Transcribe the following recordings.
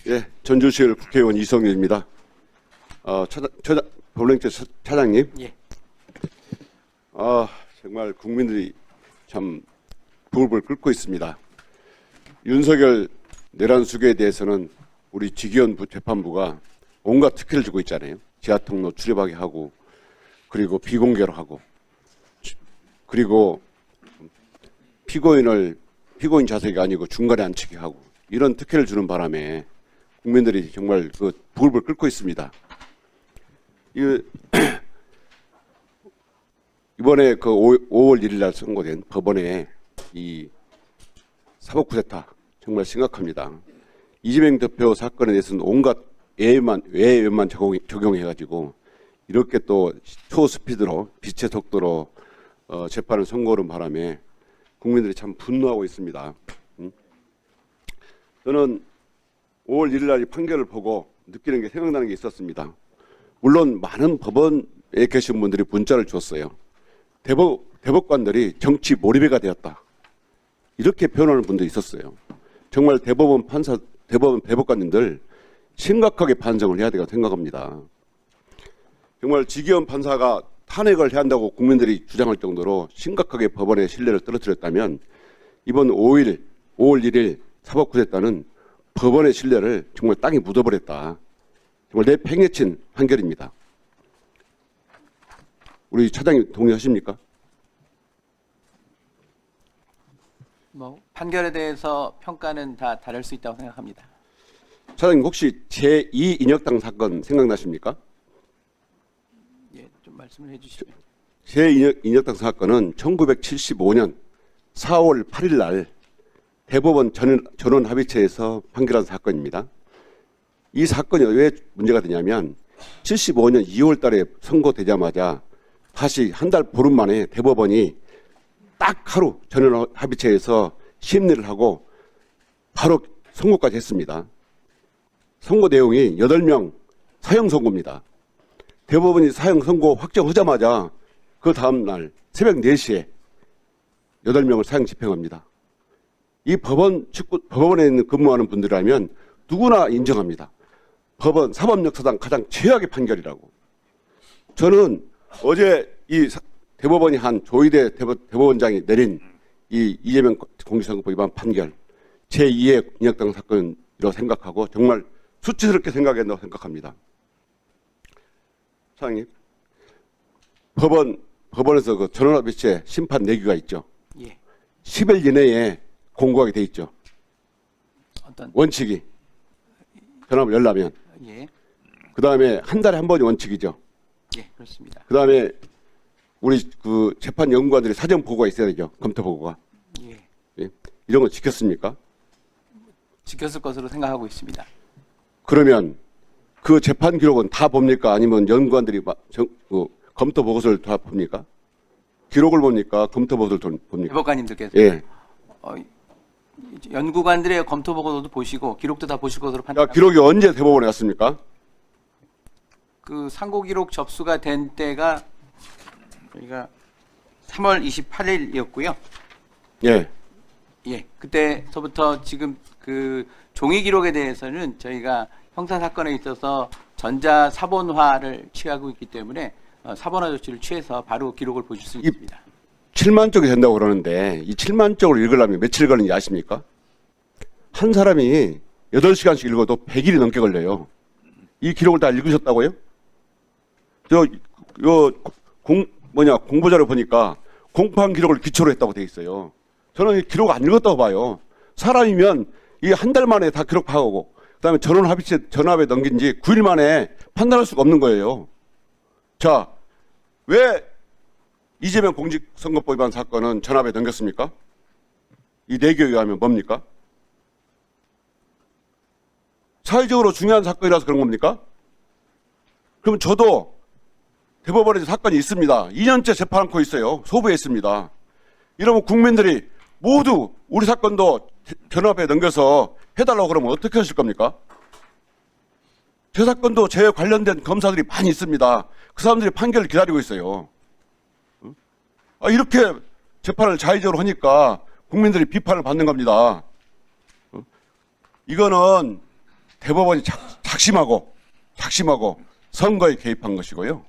예, 전주시의회 국회의원 이성윤입니다. 법령제 차장님. 예. 정말 국민들이 참 부글부글 끓고 있습니다. 윤석열 내란 수계에 대해서는 우리 지기현 재판부가 온갖 특혜를 주고 있잖아요. 지하통로 출입하게 하고, 그리고 비공개로 하고, 그리고 피고인 자석이 아니고 중간에 앉히게 하고, 이런 특혜를 주는 바람에 국민들이 정말 부글부글 끓고 있습니다. 이번에 5월 1일 날 선고된 법원의 이 사법 쿠데타 정말 심각합니다. 이재명 대표 사건에 대해서는 온갖 외에만 적용해가지고 이렇게 또 초스피드로 빛의 속도로 재판을 선고하는 바람에 국민들이 참 분노하고 있습니다. 저는 5월 1일 날 판결을 보고 느끼는 게 생각나는 게 있었습니다. 물론 많은 법원에 계신 분들이 문자를 줬어요. 대법관들이 정치 몰입해가 되었다. 이렇게 표현하는 분도 있었어요. 정말 대법관님들 심각하게 반성을 해야 되고 생각합니다. 정말 지기현 판사가 탄핵을 해야 한다고 국민들이 주장할 정도로 심각하게 법원의 신뢰를 떨어뜨렸다면 이번 5월 1일 사법 쿠데타는 법원의 신뢰를 정말 땅에 묻어버렸다. 정말 내팽개친 판결입니다. 우리 차장님 동의하십니까? 판결에 대해서 평가는 다 다를 수 있다고 생각합니다. 차장님 혹시 제2 인혁당 사건 생각나십니까? 예, 좀 말씀을 해주시면. 제2 인혁당 사건은 1975년 4월 8일 날 대법원 전원 합의체에서 판결한 사건입니다. 이 사건이 왜 문제가 되냐면 75년 2월 달에 선고되자마자 다시 한 달 보름 만에 대법원이 딱 하루 전원 합의체에서 심리를 하고 바로 선고까지 했습니다. 선고 내용이 8명 사형 선고입니다. 대법원이 사형 선고 확정하자마자 그 다음날 새벽 4시에 8명을 사형 집행합니다. 이 법원에 있는 근무하는 분들이라면 누구나 인정합니다. 법원 사법역사상 가장 최악의 판결이라고. 저는 어제 이 대법원이 한 조희대 대법원장이 내린 이 이재명 공직선거법 위반 판결 제2의 인혁당 사건이라고 생각하고 정말 수치스럽게 생각한다고 생각합니다. 사장님, 법원에서 그 전원합의체 심판 내규가 있죠. 예. 10일 이내에 공고하게 돼 있죠. 어떤 원칙이 전압을 열려면. 예. 그 다음에 한 달에 한 번이 원칙이죠. 예, 그렇습니다. 그 다음에 우리 그 재판 연구관들이 사전 보고가 있어야 되죠. 검토 보고가. 예. 예. 이런 거 지켰습니까? 지켰을 것으로 생각하고 있습니다. 그러면 그 재판 기록은 다 봅니까? 아니면 연구관들이 검토 보고서를 다 봅니까? 기록을 봅니까? 검토 보고서를 봅니까? 대법관님들께서 예. 연구관들의 검토 보고서도 보시고 기록도 다 보실 것으로 야, 판단합니다. 기록이 언제 대법원에 왔습니까? 그 상고 기록 접수가 된 때가 저희가 3월 28일이었고요. 예. 예, 그때서부터 지금 그 종이 기록에 대해서는 저희가 형사 사건에 있어서 전자 사본화를 취하고 있기 때문에 사본화 조치를 취해서 바로 기록을 보실 수 있습니다. 7만 쪽이 된다고 그러는데 이 7만 쪽을 읽으려면 며칠 걸리는지 아십니까? 한 사람이 8시간씩 읽어도 100일이 넘게 걸려요. 이 기록을 다 읽으셨다고요? 공보자료 보니까 공판 기록을 기초로 했다고 돼 있어요. 저는 이 기록 안 읽었다고 봐요. 사람이면 이 한 달 만에 다 기록 파악하고 그다음에 전압에 넘긴 지 9일 만에 판단할 수가 없는 거예요. 자, 왜 이재명 공직선거법 위반 사건은 전압에 넘겼습니까? 이 내규에 의하면 뭡니까? 사회적으로 중요한 사건이라서 그런 겁니까? 그럼 저도 대법원에서 사건이 있습니다. 2년째 재판 않고 있어요. 소부에 있습니다. 이러면 국민들이 모두 우리 사건도 전압에 넘겨서 해달라고 그러면 어떻게 하실 겁니까? 제 사건도 제 관련된 검사들이 많이 있습니다. 그 사람들이 판결을 기다리고 있어요. 이렇게 재판을 자의적으로 하니까 국민들이 비판을 받는 겁니다. 이거는 대법원이 작심하고 선거에 개입한 것이고요.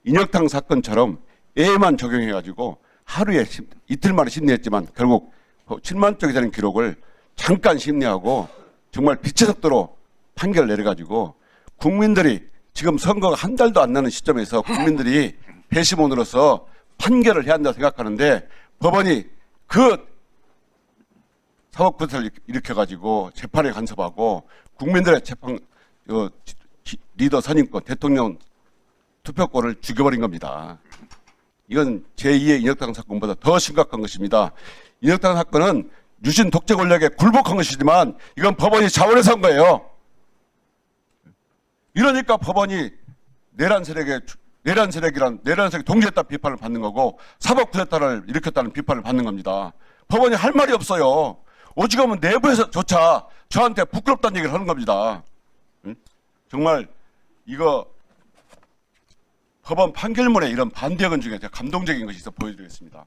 인혁당 사건처럼 A만 적용해가지고 하루에 이틀 만에 심리했지만 결국 7만 쪽이 되는 기록을 잠깐 심리하고 정말 빛의 속도로 판결을 내려가지고 국민들이 지금 선거가 한 달도 안 나는 시점에서 국민들이 배심원으로서 판결을 해야 한다고 생각하는데 법원이 그 사법부를 일으켜가지고 재판에 간섭하고 국민들의 재판 리더 선임권, 대통령 투표권을 죽여버린 겁니다. 이건 제2의 인혁당 사건보다 더 심각한 것입니다. 인혁당 사건은 유신 독재 권력에 굴복한 것이지만 이건 법원이 자원해서 한 거예요. 이러니까 법원이 내란 세력이 동지했다 비판을 받는 거고 사법 쿠데타를 일으켰다는 비판을 받는 겁니다. 법원이 할 말이 없어요. 오죽하면 내부에서조차 저한테 부끄럽다는 얘기를 하는 겁니다. 정말 이거 법원 판결문에 이런 반대의견 중에 제가 감동적인 것이 있어 보여드리겠습니다.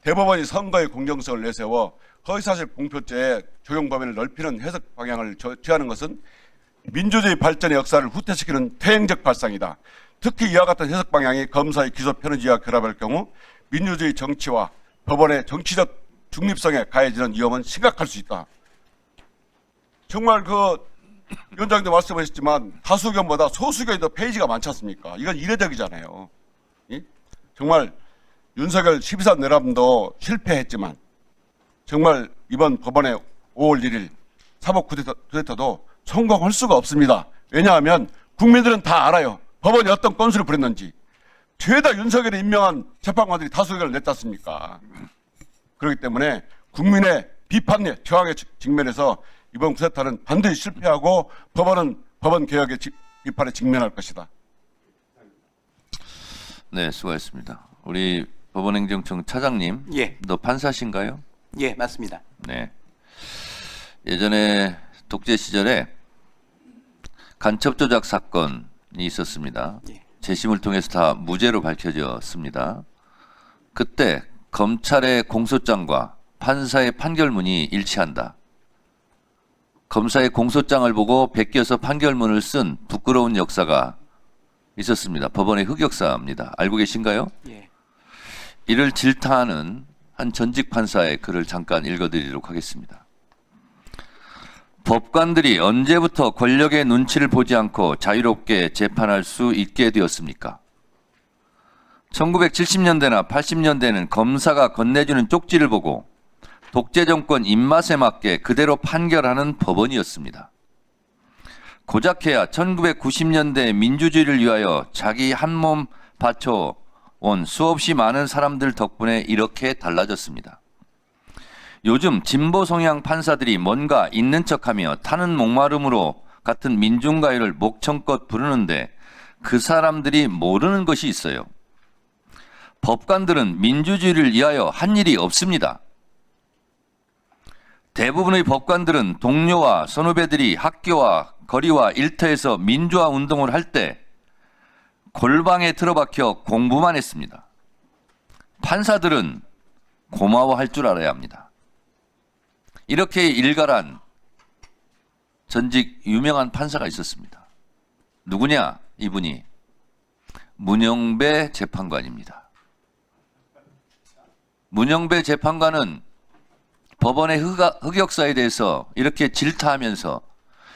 대법원이 선거의 공정성을 내세워 허위사실 공표죄의 적용 범위를 넓히는 해석 방향을 제하는 것은 민주주의 발전의 역사를 후퇴시키는 퇴행적 발상이다. 특히 이와 같은 해석 방향이 검사의 기소 편의지와 결합할 경우 민주주의 정치와 법원의 정치적 중립성에 가해지는 위험은 심각할 수 있다. 정말 위원장도 말씀하셨지만 다수견보다 소수견이 더 페이지가 많지 않습니까? 이건 이례적이잖아요. 정말 윤석열 12사 내란도 실패했지만 정말 이번 법원의 5월 1일 사법 쿠데타도 성공할 수가 없습니다. 왜냐하면 국민들은 다 알아요. 법원이 어떤 건수를 부렸는지. 죄다 윤석열이 임명한 재판관들이 다수 의견을 냈지 않습니까? 그렇기 때문에 국민의 비판에 저항에 직면해서 이번 쿠데타는 반드시 실패하고 법원은 법원 개혁의 비판에 직면할 것이다. 네, 수고하셨습니다. 우리 법원행정청 차장님, 예. 너 판사신가요? 예, 맞습니다. 네. 예전에 독재 시절에 간첩 조작 사건이 있었습니다. 예. 재심을 통해서 다 무죄로 밝혀졌습니다. 그때 검찰의 공소장과 판사의 판결문이 일치한다. 검사의 공소장을 보고 베껴서 판결문을 쓴 부끄러운 역사가 있었습니다. 법원의 흑역사입니다. 알고 계신가요? 예. 이를 질타하는 한 전직 판사의 글을 잠깐 읽어드리도록 하겠습니다. 법관들이 언제부터 권력의 눈치를 보지 않고 자유롭게 재판할 수 있게 되었습니까? 1970년대나 80년대는 검사가 건네주는 쪽지를 보고 독재 정권 입맛에 맞게 그대로 판결하는 법원이었습니다. 고작해야 1990년대 민주주의를 위하여 자기 한몸 바쳐온 수없이 많은 사람들 덕분에 이렇게 달라졌습니다. 요즘 진보 성향 판사들이 뭔가 있는 척하며 타는 목마름으로 같은 민중가요를 목청껏 부르는데 그 사람들이 모르는 것이 있어요. 법관들은 민주주의를 위하여 한 일이 없습니다. 대부분의 법관들은 동료와 선후배들이 학교와 거리와 일터에서 민주화 운동을 할 때 골방에 틀어박혀 공부만 했습니다. 판사들은 고마워할 줄 알아야 합니다. 이렇게 일갈한 전직 유명한 판사가 있었습니다. 누구냐? 이분이 문영배 재판관입니다. 문영배 재판관은 법원의 흑역사에 대해서 이렇게 질타하면서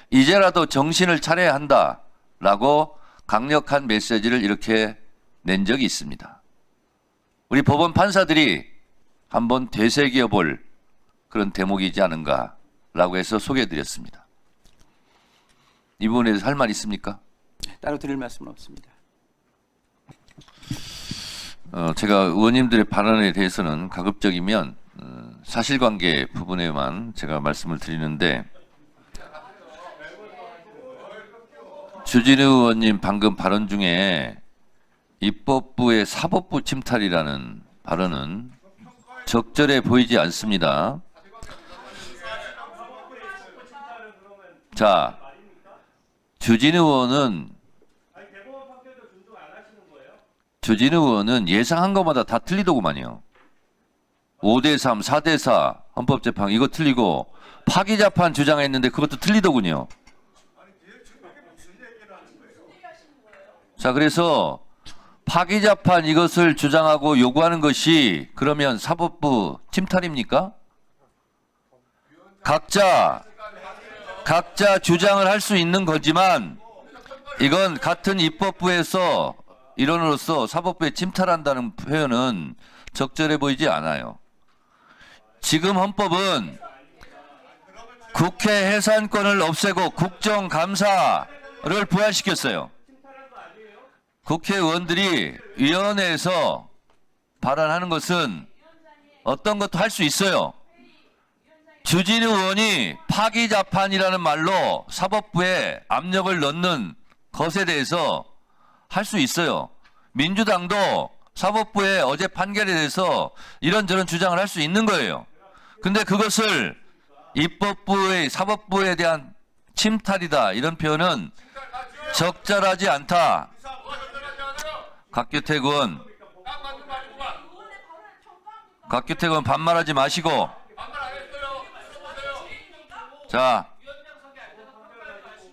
이제라도 정신을 차려야 한다라고 강력한 메시지를 이렇게 낸 적이 있습니다. 우리 법원 판사들이 한번 되새겨 볼 그런 대목이지 않은가라고 해서 소개해드렸습니다. 이 부분에 대해서 할 말 있습니까? 따로 드릴 말씀은 없습니다. 제가 의원님들의 발언에 대해서는 가급적이면 사실관계 부분에만 제가 말씀을 드리는데 주진우 의원님 방금 발언 중에 입법부의 사법부 침탈이라는 발언은 적절해 보이지 않습니다. 자, 주진우 의원은 예상한 것마다 다 틀리더구만요. 5대3, 4대4 헌법재판 이거 틀리고 파기자판 주장했는데 그것도 틀리더군요. 자, 그래서 파기자판 이것을 주장하고 요구하는 것이 그러면 사법부 침탈입니까? 각자 주장을 할 수 있는 거지만 이건 같은 입법부에서 일원으로서 사법부에 침탈한다는 표현은 적절해 보이지 않아요. 지금 헌법은 국회 해산권을 없애고 국정감사를 부활시켰어요. 국회의원들이 위원회에서 발언하는 것은 어떤 것도 할 수 있어요. 주진우 의원이 파기자판이라는 말로 사법부에 압력을 넣는 것에 대해서 할 수 있어요. 민주당도 사법부의 어제 판결에 대해서 이런저런 주장을 할 수 있는 거예요. 근데 그것을 입법부의 사법부에 대한 침탈이다 이런 표현은 적절하지 않다. 곽규택 의원 반말하지 마시고. 자,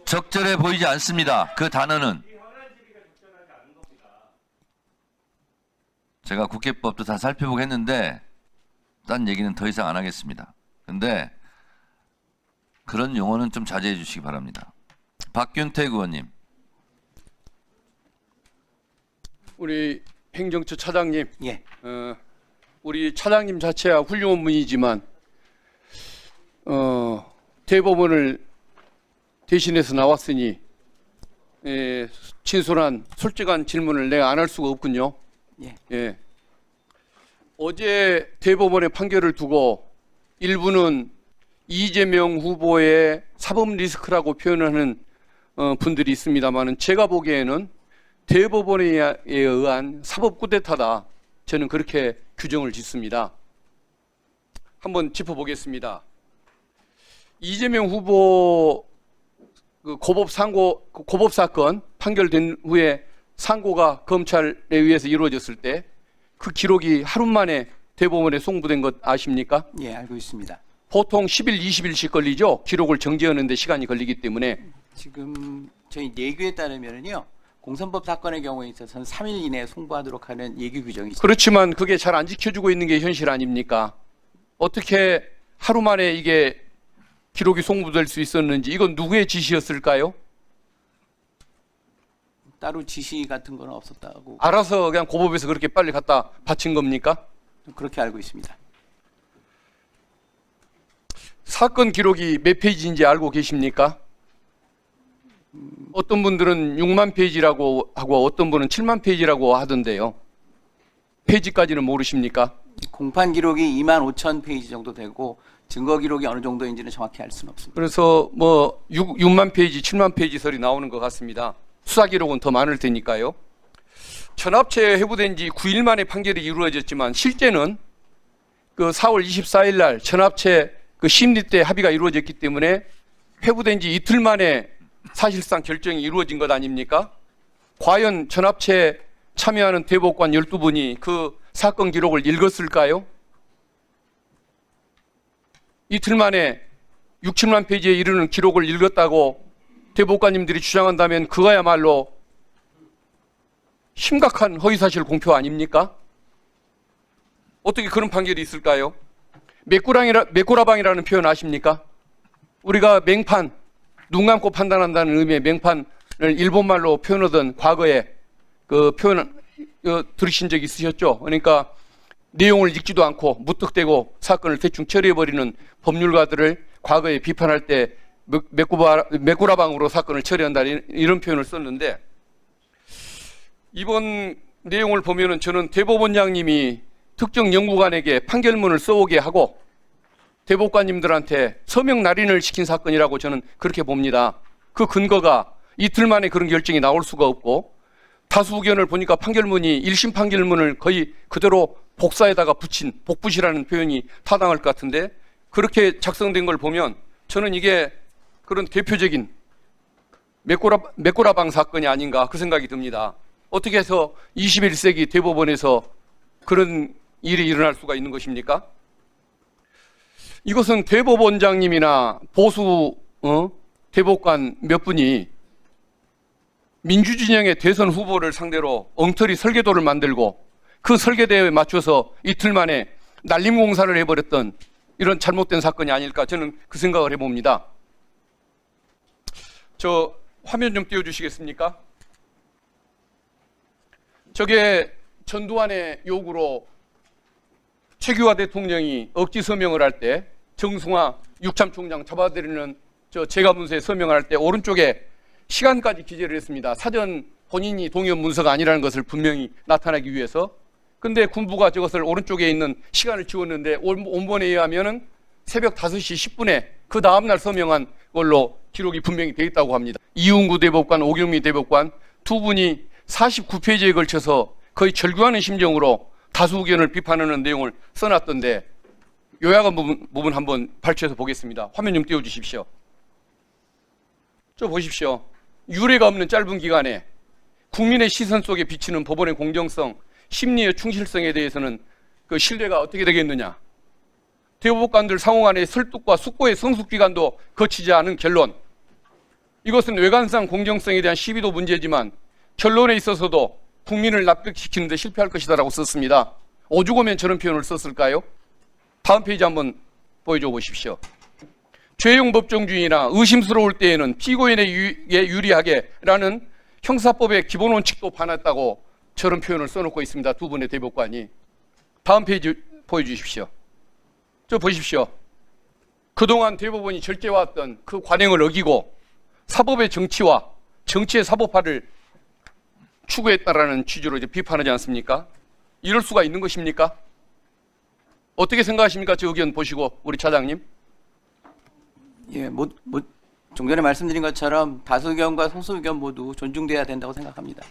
적절해 보이지 않습니다. 그 단어는. 제가 국회법도 다 살펴보고 했는데 딴 얘기는 더 이상 안 하겠습니다. 근데 그런 용어는 좀 자제해 주시기 바랍니다. 박균택 의원님. 우리 행정처 차장님, 예. 우리 차장님 자체야 훌륭한 분이지만 대법원을 대신해서 나왔으니 진솔한 솔직한 질문을 내가 안 할 수가 없군요. 예. 예. 어제 대법원의 판결을 두고 일부는 이재명 후보의 사법 리스크라고 표현하는 분들이 있습니다만은 제가 보기에는 대법원에 의한 사법 쿠데타다. 저는 그렇게 규정을 짓습니다. 한번 짚어보겠습니다. 이재명 후보 그 고법 사건 판결된 후에 상고가 검찰에 의해서 이루어졌을 때 그 기록이 하루 만에 대법원에 송부된 것 아십니까? 예, 알고 있습니다. 보통 10일, 20일씩 걸리죠. 기록을 정지하는 데 시간이 걸리기 때문에. 지금 저희 예규에 따르면은요. 공선법 사건의 경우에 있어서는 3일 이내에 송부하도록 하는 예규 규정이 있습니다. 그렇지만 그게 잘 안 지켜지고 있는 게 현실 아닙니까? 어떻게 하루 만에 이게 기록이 송부될 수 있었는지 이건 누구의 지시였을까요? 따로 지시 같은 건 없었다고 알아서 그냥 고법에서 그렇게 빨리 갖다 바친 겁니까? 그렇게 알고 있습니다. 사건 기록이 몇 페이지인지 알고 계십니까? 어떤 분들은 6만 페이지라고 하고 어떤 분은 7만 페이지라고 하던데요. 페이지까지는 모르십니까? 공판 기록이 25,000페이지 정도 되고 증거 기록이 어느 정도인지는 정확히 알 수는 없습니다. 그래서 뭐 6만 페이지, 7만 페이지 설이 나오는 것 같습니다. 수사 기록은 더 많을 테니까요. 천합체 회부된 지 9일 만에 판결이 이루어졌지만 실제는 그 4월 24일 날 천합체 그 심리 때 합의가 이루어졌기 때문에 회부된 지 이틀 만에 사실상 결정이 이루어진 것 아닙니까? 과연 천합체 참여하는 대법관 12분이 그 사건 기록을 읽었을까요? 이틀 만에 6, 7만 페이지에 이르는 기록을 읽었다고 대법관님들이 주장한다면 그거야말로 심각한 허위사실 공표 아닙니까? 어떻게 그런 판결이 있을까요? 메꾸라방이라는 표현 아십니까? 우리가 맹판, 눈 감고 판단한다는 의미의 맹판을 일본말로 표현하던 과거에 그 표현 들으신 적 있으셨죠? 그러니까 내용을 읽지도 않고 무턱대고 사건을 대충 처리해버리는 법률가들을 과거에 비판할 때 메꾸라방으로 사건을 처리한다 이런 표현을 썼는데 이번 내용을 보면은 저는 대법원장님이 특정 연구관에게 판결문을 써오게 하고 대법관님들한테 서명 날인을 시킨 사건이라고 저는 그렇게 봅니다. 그 근거가 이틀 만에 그런 결정이 나올 수가 없고 다수 의견을 보니까 판결문이 1심 판결문을 거의 그대로 복사에다가 붙인 복붙이라는 표현이 타당할 것 같은데 그렇게 작성된 걸 보면 저는 이게 그런 대표적인 메꾸라방 사건이 아닌가 그 생각이 듭니다. 어떻게 해서 21세기 대법원에서 그런 일이 일어날 수가 있는 것입니까? 이것은 대법원장님이나 보수 대법관 몇 분이 민주진영의 대선 후보를 상대로 엉터리 설계도를 만들고 그 설계도에 맞춰서 이틀 만에 날림 공사를 해버렸던 이런 잘못된 사건이 아닐까 저는 그 생각을 해봅니다. 저 화면 좀 띄워주시겠습니까? 저게 전두환의 요구로 최규하 대통령이 억지 서명을 할 때 정승화 육참총장 잡아들이는 저 재가문서에 서명을 할 때 오른쪽에 시간까지 기재를 했습니다. 사전 본인이 동의한 문서가 아니라는 것을 분명히 나타나기 위해서. 근데 군부가 저것을 오른쪽에 있는 시간을 지웠는데 원본에 의하면은 새벽 5시 10분에 그 다음날 서명한 걸로 기록이 분명히 되어 있다고 합니다. 이웅구 대법관, 오경미 대법관 두 분이 49페이지에 걸쳐서 거의 절규하는 심정으로 다수 의견을 비판하는 내용을 써놨던데 요약한 부분 한번 발췌해서 보겠습니다. 화면 좀 띄워주십시오. 저 보십시오. 유례가 없는 짧은 기간에 국민의 시선 속에 비치는 법원의 공정성, 심리의 충실성에 대해서는 그 신뢰가 어떻게 되겠느냐. 대법관들 상호간의 설득과 숙고의 성숙기간도 거치지 않은 결론. 이것은 외관상 공정성에 대한 시비도 문제지만 결론에 있어서도 국민을 납득시키는 데 실패할 것이다라고 썼습니다. 오죽하면 저런 표현을 썼을까요? 다음 페이지 한번 보여줘 보십시오. 죄용 법정주의나 의심스러울 때에는 피고인에게 유리하게라는 형사법의 기본 원칙도 반했다고 저런 표현을 써놓고 있습니다. 두 분의 대법관이. 다음 페이지 보여주십시오. 저 보십시오. 그동안 대법원이 절제해왔던 그 관행을 어기고 사법의 정치와 정치의 사법화를 추구했다라는 취지로 이제 비판하지 않습니까? 이럴 수가 있는 것입니까? 어떻게 생각하십니까? 저 의견 보시고 우리 차장님. 예, 좀 전에 말씀드린 것처럼 다수 의견과 소수 의견 모두 존중돼야 된다고 생각합니다.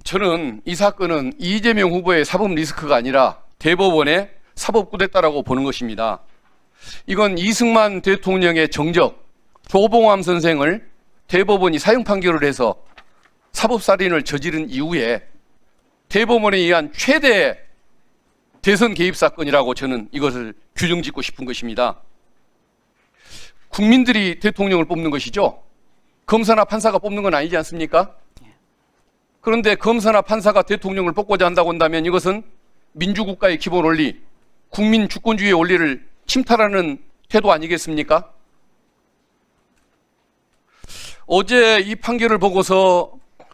저는 이 사건은 이재명 후보의 사법 리스크가 아니라 대법원의 사법 쿠데타라고 보는 것입니다. 이건 이승만 대통령의 정적, 조봉암 선생을 대법원이 사형 판결을 해서 사법살인을 저지른 이후에 대법원에 의한 최대 대선 개입 사건이라고 저는 이것을 규정짓고 싶은 것입니다. 국민들이 대통령을 뽑는 것이죠. 검사나 판사가 뽑는 건 아니지 않습니까? 그런데 검사나 판사가 대통령을 뽑고자 한다고 한다면 이것은 민주국가의 기본 원리, 국민 주권주의의 원리를 침탈하는 태도 아니겠습니까? 어제 이 판결을 보고서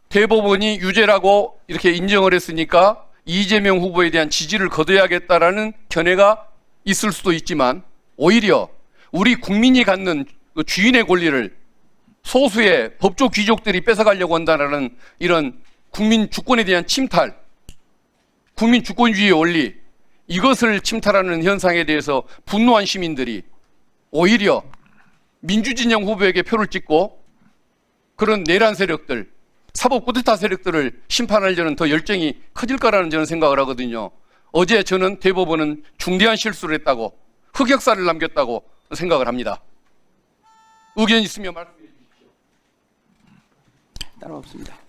대법원이 유죄라고 이렇게 인정을 했으니까 이재명 후보에 대한 지지를 거둬야겠다라는 견해가 있을 수도 있지만 오히려 우리 국민이 갖는 그 주인의 권리를 소수의 법조 귀족들이 뺏어가려고 한다는 이런 국민 주권에 대한 침탈, 국민 주권주의의 원리, 이것을 침탈하는 현상에 대해서 분노한 시민들이 오히려 민주진영 후보에게 표를 찍고 그런 내란 세력들, 사법 쿠데타 세력들을 심판하려는 더 열정이 커질 거라는 저는 생각을 하거든요. 어제 저는 대법원은 중대한 실수를 했다고, 흑역사를 남겼다고 생각을 합니다. 의견 있으면 말씀해 주십시오. 따로 없습니다.